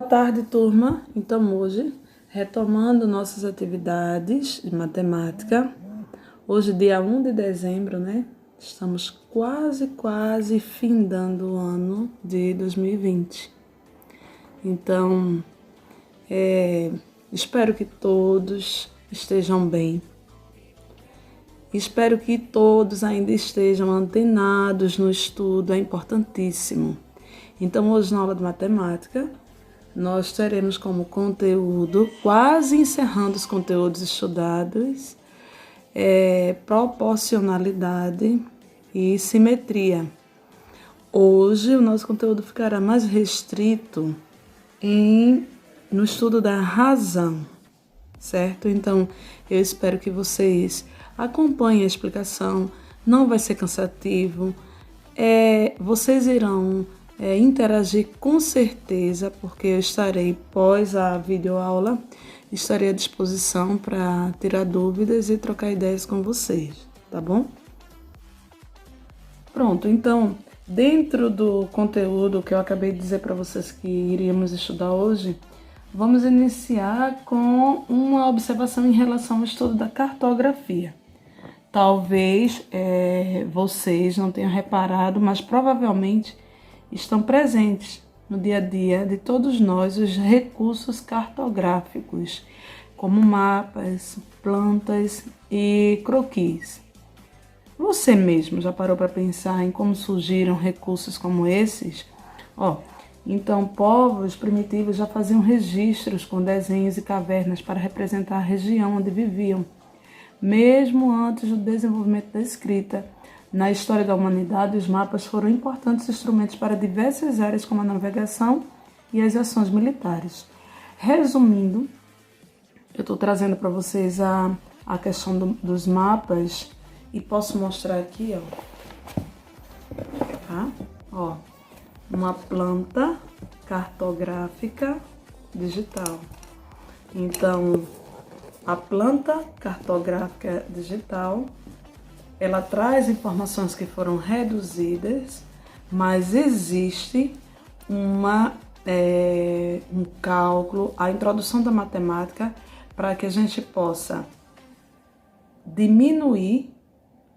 Boa tarde, turma. Então, hoje, retomando nossas atividades de matemática, hoje, dia 1 de dezembro, né? Estamos quase findando o ano de 2020. Então, espero que todos estejam bem. Espero que todos ainda estejam antenados no estudo, é importantíssimo. Então, hoje, na aula de matemática, nós teremos como conteúdo, quase encerrando os conteúdos estudados, proporcionalidade e simetria. Hoje o nosso conteúdo ficará mais restrito no estudo da razão, certo? Então, eu espero que vocês acompanhem a explicação, não vai ser cansativo, vocês irão interagir com certeza, porque eu estarei, pós a videoaula, estarei à disposição para tirar dúvidas e trocar ideias com vocês, tá bom? Pronto, então, dentro do conteúdo que eu acabei de dizer para vocês que iríamos estudar hoje, vamos iniciar com uma observação em relação ao estudo da cartografia. Talvez vocês não tenham reparado, mas provavelmente estão presentes no dia a dia de todos nós os recursos cartográficos, como mapas, plantas e croquis. Você mesmo já parou para pensar em como surgiram recursos como esses? Então, povos primitivos já faziam registros com desenhos e cavernas para representar a região onde viviam, mesmo antes do desenvolvimento da escrita. Na história da humanidade, os mapas foram importantes instrumentos para diversas áreas, como a navegação e as ações militares. Resumindo, eu estou trazendo para vocês a questão dos mapas e posso mostrar aqui, tá? Uma planta cartográfica digital. Então, a planta cartográfica digital, ela traz informações que foram reduzidas, mas existe um cálculo, a introdução da matemática para que a gente possa diminuir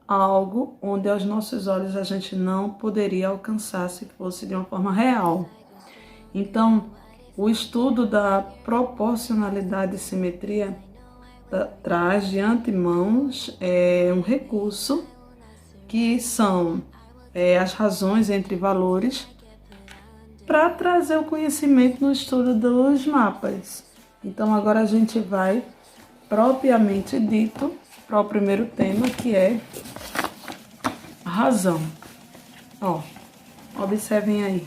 algo onde aos nossos olhos a gente não poderia alcançar se fosse de uma forma real. Então, o estudo da proporcionalidade e simetria traz de antemão um recurso que são as razões entre valores para trazer o conhecimento no estudo dos mapas. Então agora a gente vai propriamente dito para o primeiro tema, que é a razão. Observem aí.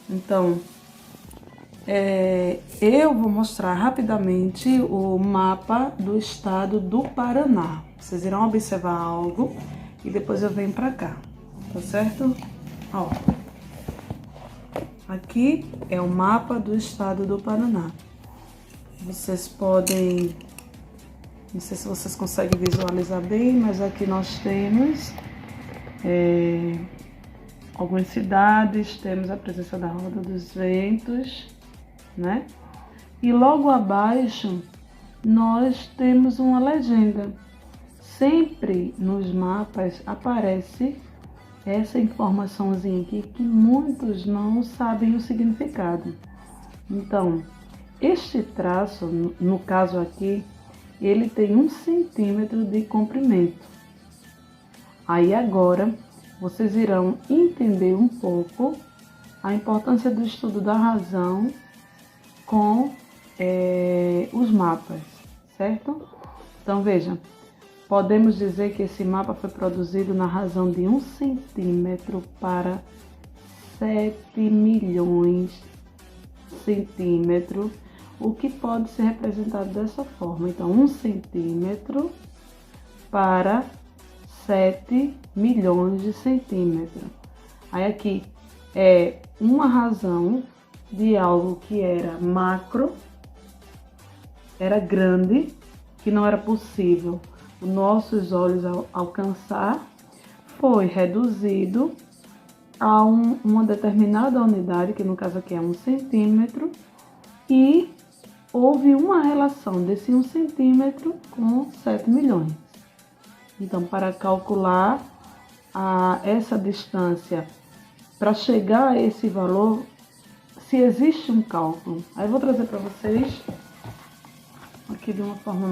Então, eu vou mostrar rapidamente o mapa do estado do Paraná. Vocês irão observar algo e depois eu venho para cá, tá certo? Aqui é o mapa do estado do Paraná. Vocês podem, não sei se vocês conseguem visualizar bem, mas aqui nós temos algumas cidades, temos a presença da Roda dos Ventos, né? E logo abaixo nós temos uma legenda. Sempre nos mapas aparece essa informaçãozinha aqui que muitos não sabem o significado. Então, este traço, no caso aqui, ele tem 1 centímetro de comprimento. Aí agora vocês irão entender um pouco a importância do estudo da razão com os mapas, certo? Então vejam, podemos dizer que esse mapa foi produzido na razão de 1 centímetro para 7 milhões de centímetros, o que pode ser representado dessa forma. Então, 1 centímetro para 7 milhões de centímetros. Aí aqui é uma razão de algo que era macro, era grande, que não era possível os nossos olhos alcançar, foi reduzido a uma determinada unidade, que no caso aqui é 1 centímetro, e houve uma relação desse 1 centímetro com 7 milhões. Então, para calcular essa distância, para chegar a esse valor, se existe um cálculo. Aí eu vou trazer para vocês aqui de uma forma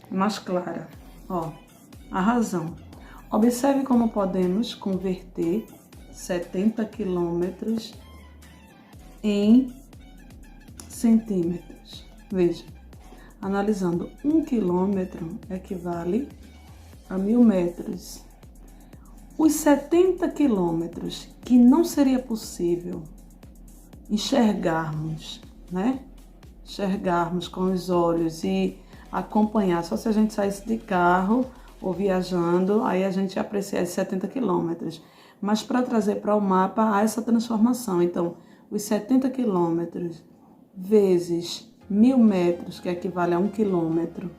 mais clara. Ó, a razão. Observe como podemos converter 70 quilômetros em centímetros. Veja, analisando, 1 quilômetro equivale a 1000 metros. Os 70 quilômetros que não seria possível enxergarmos, né? Enxergarmos com os olhos e acompanhar, só se a gente saísse de carro ou viajando, aí a gente aprecia esses 70 quilômetros. Mas para trazer para o mapa, há essa transformação. Então, os 70 quilômetros vezes 1000 metros, que equivale a 1 quilômetro,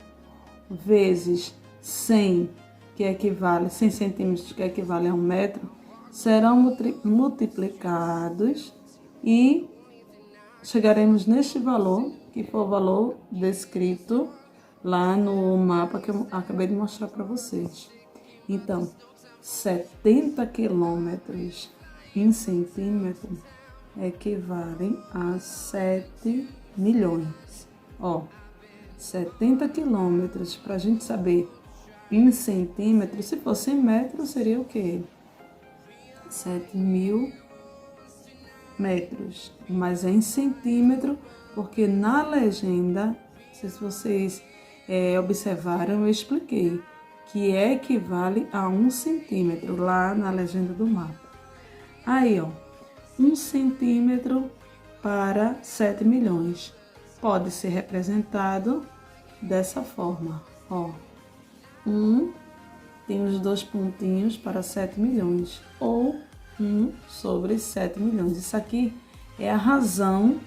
vezes 100, que equivale 100 centímetros, que equivale a 1 metro, serão multiplicados e chegaremos neste valor, que foi o valor descrito lá no mapa que eu acabei de mostrar para vocês. Então, 70 quilômetros em centímetro equivalem a 7 milhões. Ó, 70 quilômetros, para a gente saber em centímetros, se fosse em metros, seria o quê? 7.000 metros. Mas é em centímetro, porque na legenda, não sei se vocês observaram, eu expliquei que equivale a 1 centímetro lá na legenda do mapa. Aí, ó, 1 centímetro para 7 milhões. Pode ser representado dessa forma, ó. 1 tem os 2 pontinhos para 7 milhões, ou 1 sobre 7 milhões. Isso aqui é a razão,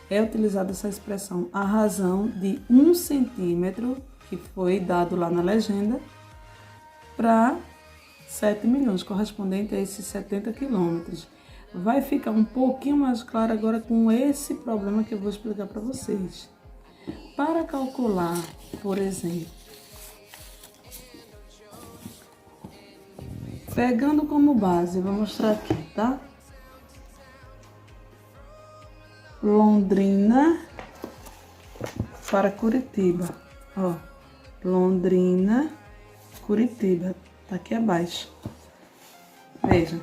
é utilizada essa expressão, a razão de 1 centímetro, que foi dado lá na legenda, para 7 milhões, correspondente a esses 70 quilômetros. Vai ficar um pouquinho mais claro agora com esse problema que eu vou explicar para vocês. Para calcular, por exemplo, pegando como base, vou mostrar aqui, tá? Londrina para Curitiba, ó. Londrina, Curitiba, tá aqui abaixo. Veja,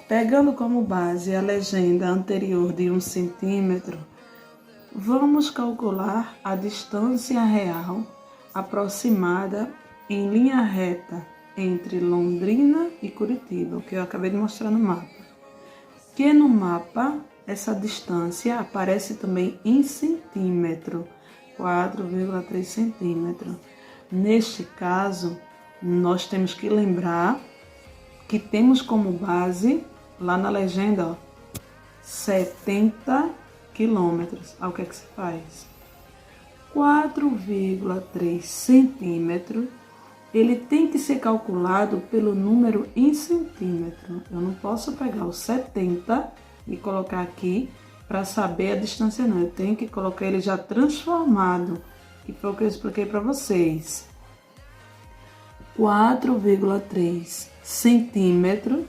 pegando como base a legenda anterior de 1 centímetro, vamos calcular a distância real aproximada em linha reta entre Londrina e Curitiba, o que eu acabei de mostrar no mapa. Que no mapa, essa distância aparece também em centímetro, 4,3 centímetros. Neste caso, nós temos que lembrar que temos como base, lá na legenda, ó, 70 quilômetros. Aí o que é que se faz? 4,3 centímetros, ele tem que ser calculado pelo número em centímetro. Eu não posso pegar o 70 e colocar aqui para saber a distância, não. Eu tenho que colocar ele já transformado, que foi o que eu expliquei para vocês. 4,3 centímetros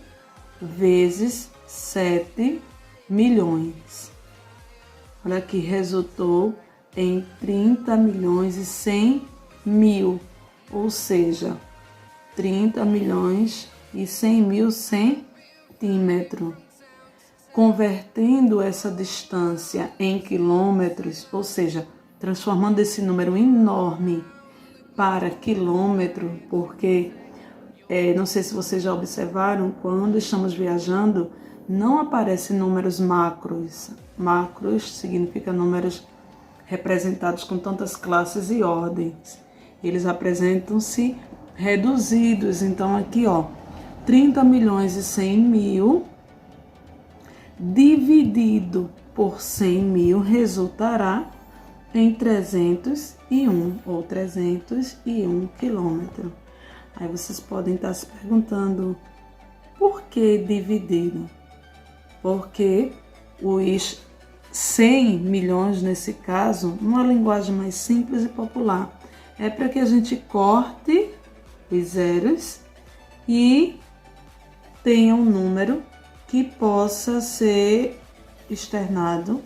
vezes 7 milhões. Olha aqui, resultou em 30 milhões e 100 mil, ou seja, 30 milhões e 100 mil centímetros. Convertendo essa distância em quilômetros, ou seja, transformando esse número enorme para quilômetro, porque não sei se vocês já observaram, quando estamos viajando, não aparecem números macros. Macros significa números representados com tantas classes e ordens. Eles apresentam-se reduzidos. Então aqui, ó, 30 milhões e 100 mil dividido por 100 mil resultará em 301 ou 301 quilômetros. Aí vocês podem estar se perguntando, por que dividido? Porque os 100 milhões, nesse caso, numa linguagem mais simples e popular, é para que a gente corte os zeros e tenha um número que possa ser externado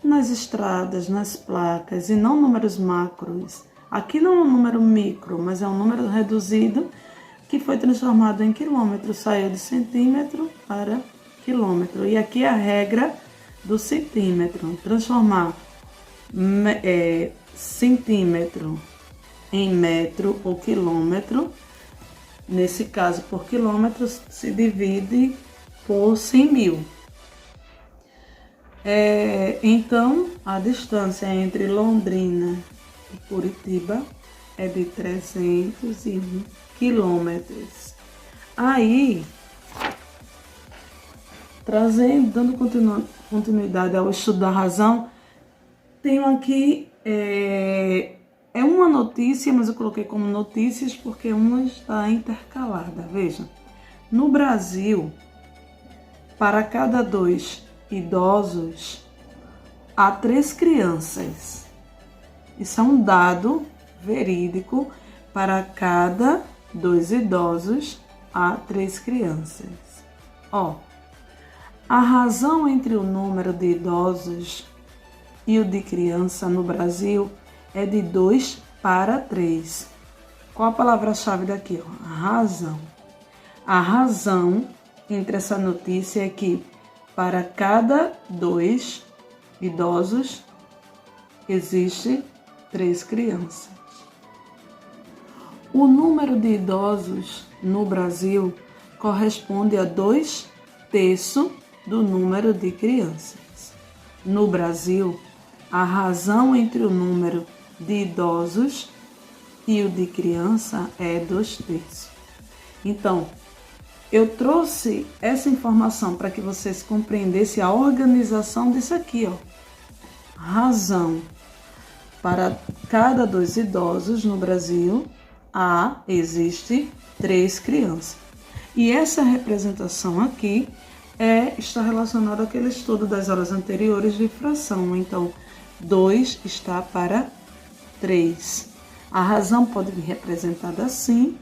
nas estradas, nas placas, e não números macros. Aqui não é um número micro, mas é um número reduzido que foi transformado em quilômetro, saiu de centímetro para quilômetro. E aqui é a regra do centímetro, transformar centímetro em metro ou quilômetro. Nesse caso, por quilômetros, se divide por 100 mil. Então, a distância entre Londrina e Curitiba é de 301 quilômetros. Aí, dando continuidade ao estudo da razão, tenho aqui uma notícia, mas eu coloquei como notícias porque uma está intercalada. Veja, no Brasil, para cada 2 idosos, há 3 crianças. Isso é um dado verídico. Para cada 2 idosos, há 3 crianças. A razão entre o número de idosos e o de criança no Brasil é de 2 para 3. Qual a palavra-chave daqui? Razão. A razão entre essa notícia é que para cada 2 idosos existe 3 crianças. O número de idosos no Brasil corresponde a 2/3 do número de crianças. No Brasil, a razão entre o número de idosos e o de criança é 2/3. Então, eu trouxe essa informação para que vocês compreendessem a organização disso aqui, Razão. Para cada 2 idosos no Brasil, existe 3 crianças. E essa representação aqui está relacionada àquele estudo das aulas anteriores de fração. Então, 2 está para 3. A razão pode vir representada assim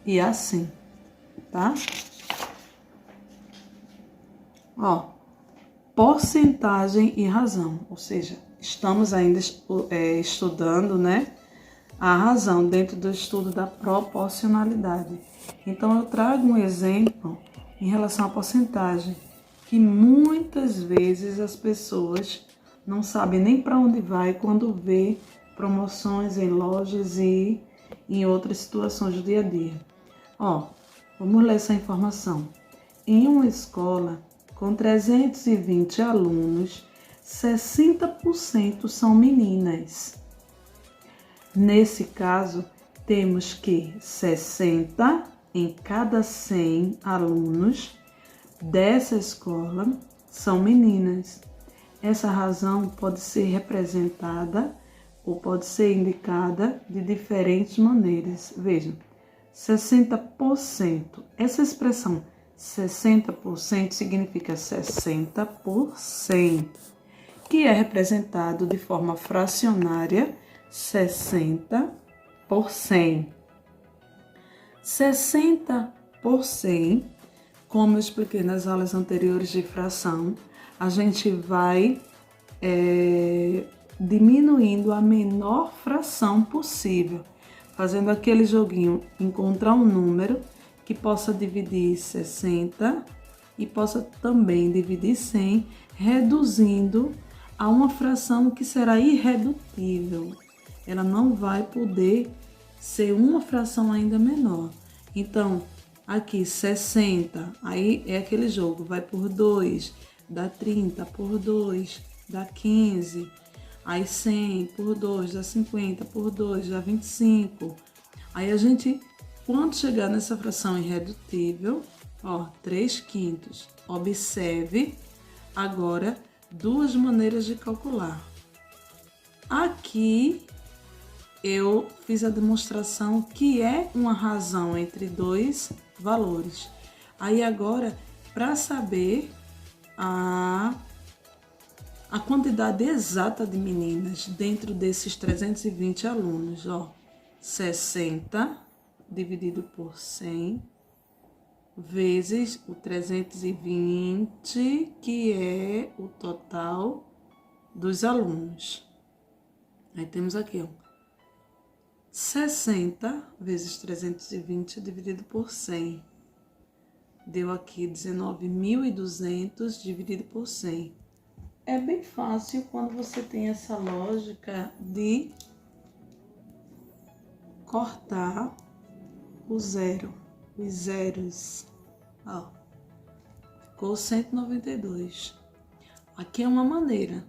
e assim, tá? Porcentagem e razão, ou seja, estamos ainda estudando, a razão dentro do estudo da proporcionalidade. Então, eu trago um exemplo em relação à porcentagem, que muitas vezes as pessoas não sabem nem para onde vai quando vê promoções em lojas e em outras situações do dia a dia. Vamos ler essa informação. Em uma escola com 320 alunos, 60% são meninas. Nesse caso, temos que 60 em cada 100 alunos dessa escola são meninas. Essa razão pode ser representada ou pode ser indicada de diferentes maneiras. Vejam, 60%. Essa expressão 60% significa 60 por 100, que é representado de forma fracionária 60 por 100. 60 por 100, como eu expliquei nas aulas anteriores de fração, a gente vai diminuindo a menor fração possível, fazendo aquele joguinho, encontrar um número que possa dividir 60 e possa também dividir 100, reduzindo a uma fração que será irredutível. Ela não vai poder ser uma fração ainda menor. Então, aqui 60, aí é aquele jogo, vai por 2, dá 30, por 2, dá 15, aí 100 por 2, dá 50, por 2, dá 25. Aí a gente, quando chegar nessa fração irredutível, 3/5. Observe agora 2 maneiras de calcular. Aqui eu fiz a demonstração que é uma razão entre dois valores. Aí agora, para saber a quantidade exata de meninas dentro desses 320 alunos, ó, 60 dividido por 100 vezes o 320, que é o total dos alunos. Aí temos aqui, ó, 60 vezes 320 dividido por 100. Deu aqui 19.200 dividido por 100. É bem fácil quando você tem essa lógica de cortar o zero, os zeros. Ó, ficou 192. Aqui é uma maneira,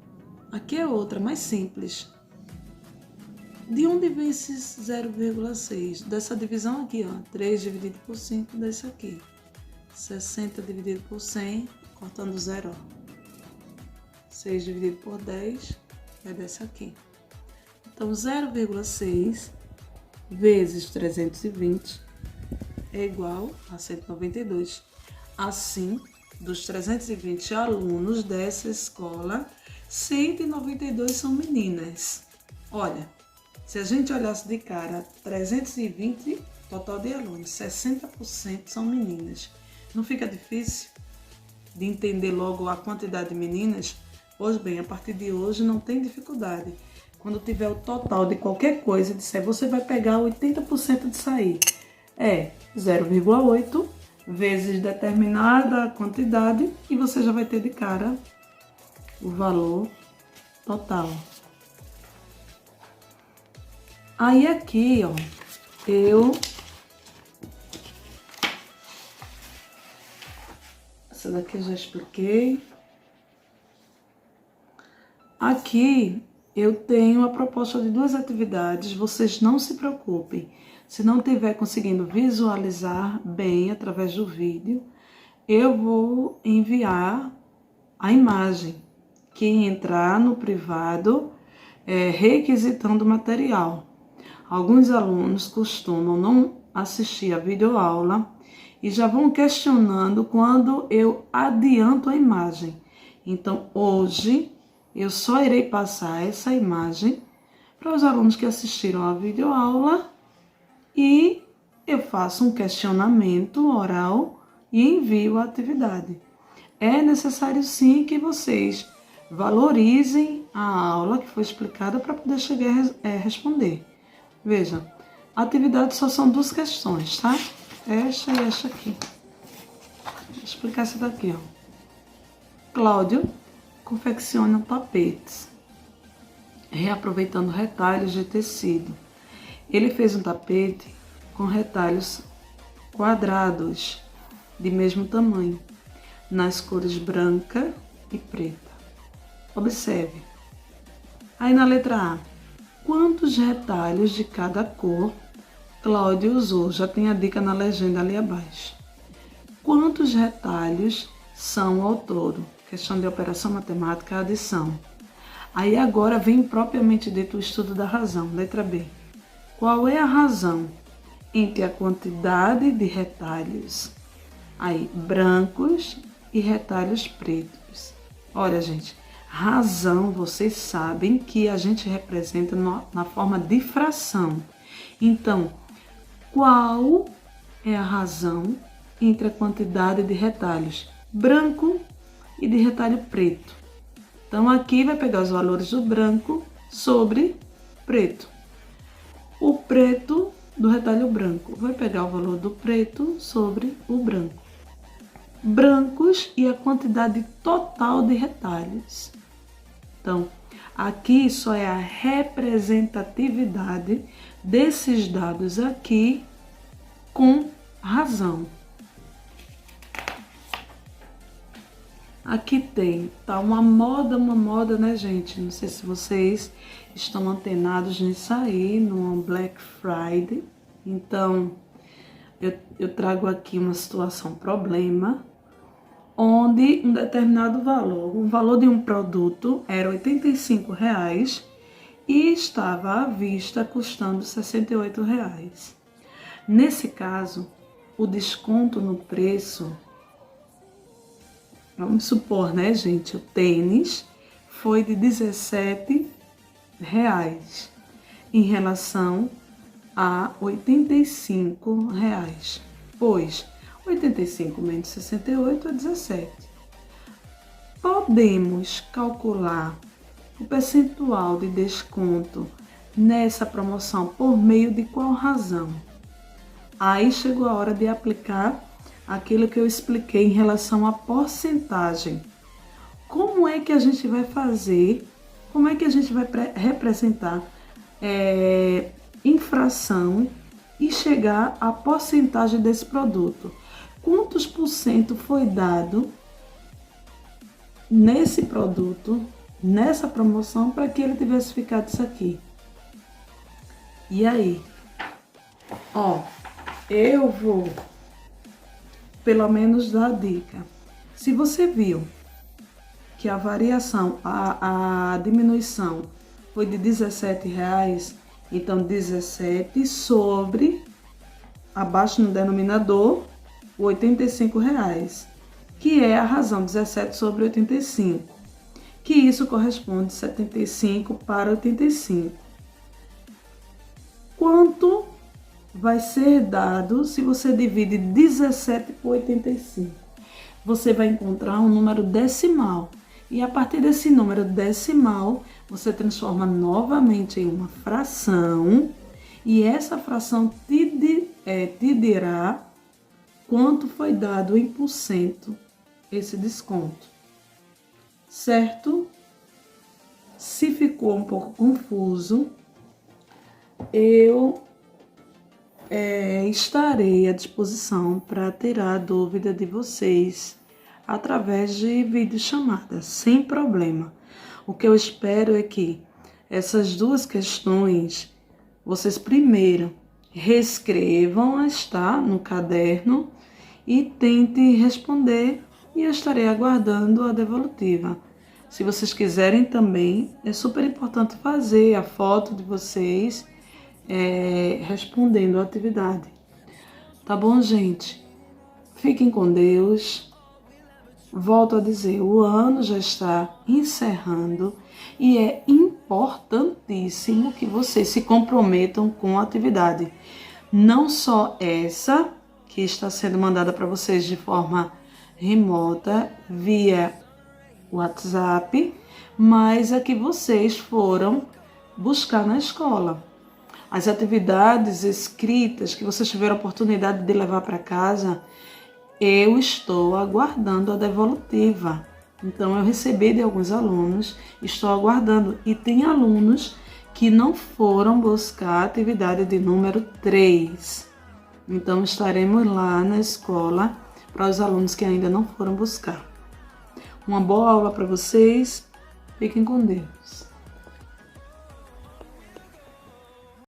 aqui é outra, mais simples. De onde vem esses 0,6? Dessa divisão aqui, ó, 3 dividido por 5 desse aqui. 60 dividido por 100, cortando zero, ó. 6 dividido por 10 é desse aqui. Então, 0,6 vezes 320 é igual a 192. Assim, dos 320 alunos dessa escola, 192 são meninas. Olha, se a gente olhasse de cara, 320 total de alunos, 60% são meninas. Não fica difícil de entender logo a quantidade de meninas? Pois bem, a partir de hoje não tem dificuldade. Quando tiver o total de qualquer coisa, disser, você vai pegar 80% de sair. É 0,8 vezes determinada quantidade e você já vai ter de cara o valor total. Aí aqui, ó, essa daqui eu já expliquei. Aqui eu tenho a proposta de 2 atividades, vocês não se preocupem. Se não estiver conseguindo visualizar bem através do vídeo, eu vou enviar a imagem. Quem entrar no privado, requisitando o material. Alguns alunos costumam não assistir a videoaula e já vão questionando quando eu adianto a imagem. Então, hoje, eu só irei passar essa imagem para os alunos que assistiram a videoaula e eu faço um questionamento oral e envio a atividade. É necessário sim que vocês valorizem a aula que foi explicada para poder chegar a responder. Veja, a atividade só são 2 questões, tá? Esta e esta aqui. Vou explicar essa daqui, ó. Cláudio confecciona tapetes, reaproveitando retalhos de tecido. Ele fez um tapete com retalhos quadrados, de mesmo tamanho, nas cores branca e preta. Observe. Aí na letra A, quantos retalhos de cada cor Cláudio usou? Já tem a dica na legenda ali abaixo. Quantos retalhos são ao todo? Questão de operação matemática, adição. Aí agora vem propriamente dito o estudo da razão, letra B. Qual é a razão entre a quantidade de retalhos aí brancos e retalhos pretos? Olha, gente, razão, vocês sabem que a gente representa na forma de fração. Então, qual é a razão entre a quantidade de retalhos branco e de retalho preto? Então, aqui vai pegar os valores do branco sobre preto. O preto do retalho branco vai pegar o valor do preto sobre o branco. Brancos e a quantidade total de retalhos. Então, aqui só é a representatividade desses dados aqui com razão. Aqui tem, tá uma moda, né, gente? Não sei se vocês estão antenados nisso aí, no Black Friday. Então, eu trago aqui uma situação, problema, onde um determinado valor, o valor de um produto era R$ 85,00 e estava à vista custando R$ 68,00. Nesse caso, o desconto no preço, vamos supor, né, gente, o tênis foi de R$ 17,00 em relação a R$ 85,00, pois 85 menos 68 é 17. Podemos calcular o percentual de desconto nessa promoção por meio de qual razão? Aí chegou a hora de aplicar aquilo que eu expliquei em relação à porcentagem. Como é que a gente vai fazer? Como é que a gente vai representar infração e chegar à porcentagem desse produto? Quantos por cento foi dado nesse produto, nessa promoção, para que ele tivesse ficado isso aqui? E aí? Ó, eu vou pelo menos dar a dica. Se você viu que a variação, a diminuição foi de R$ 17,00, então 17 sobre, abaixo no denominador, o R$ 85,00, que é a razão, 17 sobre 85, que isso corresponde 75 para 85. Quanto vai ser dado se você divide 17 por 85? Você vai encontrar um número decimal. E a partir desse número decimal, você transforma novamente em uma fração. E essa fração te dirá quanto foi dado em porcento esse desconto. Certo? Se ficou um pouco confuso, eu estarei à disposição para tirar a dúvida de vocês através de videochamada, sem problema. O que eu espero é que essas duas questões vocês primeiro reescrevam-as, tá, no caderno, e tentem responder, e eu estarei aguardando a devolutiva. Se vocês quiserem também, é super importante fazer a foto de vocês respondendo a atividade. Tá bom, gente? Fiquem com Deus. Volto a dizer, o ano já está encerrando e é importantíssimo que vocês se comprometam com a atividade. Não só essa, que está sendo mandada para vocês de forma remota, via WhatsApp, mas a que vocês foram buscar na escola. As atividades escritas que vocês tiveram a oportunidade de levar para casa, eu estou aguardando a devolutiva. Então, eu recebi de alguns alunos, estou aguardando. E tem alunos que não foram buscar a atividade de número 3. Então, estaremos lá na escola para os alunos que ainda não foram buscar. Uma boa aula para vocês. Fiquem com Deus.